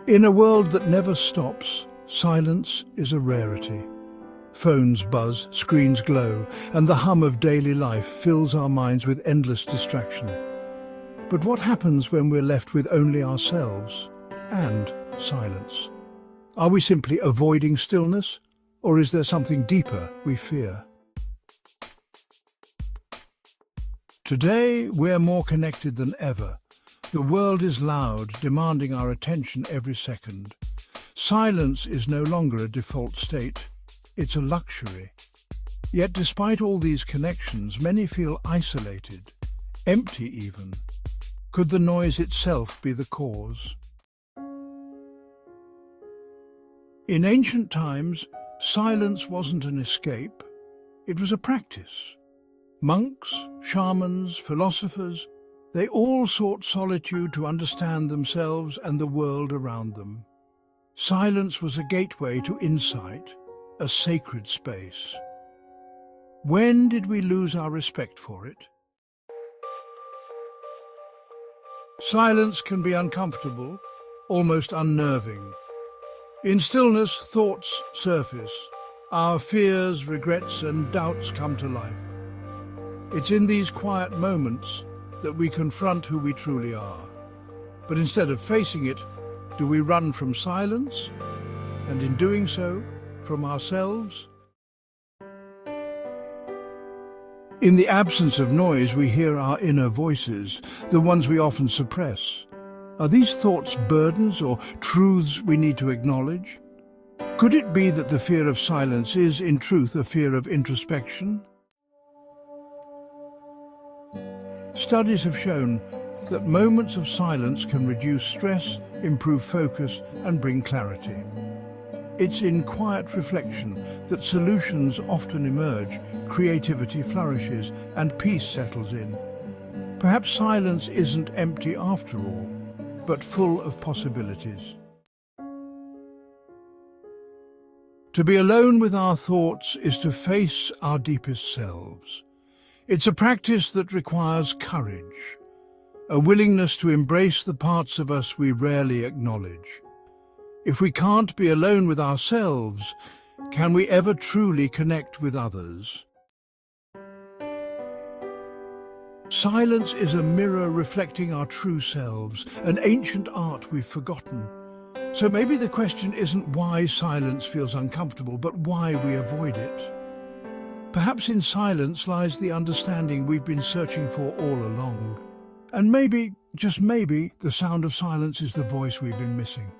In a world that never stops, silence is a rarity. Phones buzz, screens glow, and the hum of daily life fills our minds with endless distraction. But what happens when we're left with only ourselves and silence? Are we simply avoiding stillness, or is there something deeper we fear? Today, we're more connected than ever. The world is loud, demanding our attention every second. Silence is no longer a default state. It's a luxury. Yet despite all these connections, many feel isolated, empty even. Could the noise itself be the cause? In ancient times, silence wasn't an escape. It was a practice. Monks, shamans, philosophers, they all sought solitude to understand themselves and the world around them. Silence was a gateway to insight, a sacred space. When did we lose our respect for it? Silence can be uncomfortable, almost unnerving. In stillness, thoughts surface. Our fears, regrets, and doubts come to life. It's in these quiet moments that we confront who we truly are. But instead of facing it, do we run from silence? And in doing so, from ourselves? In the absence of noise, we hear our inner voices, the ones we often suppress. Are these thoughts burdens or truths we need to acknowledge? Could it be that the fear of silence is, in truth, a fear of introspection? Studies have shown that moments of silence can reduce stress, improve focus, and bring clarity. It's in quiet reflection that solutions often emerge, creativity flourishes, and peace settles in. Perhaps silence isn't empty after all, but full of possibilities. To be alone with our thoughts is to face our deepest selves. It's a practice that requires courage, a willingness to embrace the parts of us we rarely acknowledge. If we can't be alone with ourselves, can we ever truly connect with others? Silence is a mirror reflecting our true selves, an ancient art we've forgotten. So maybe the question isn't why silence feels uncomfortable, but why we avoid it. Perhaps in silence lies the understanding we've been searching for all along. And maybe, just maybe, the sound of silence is the voice we've been missing.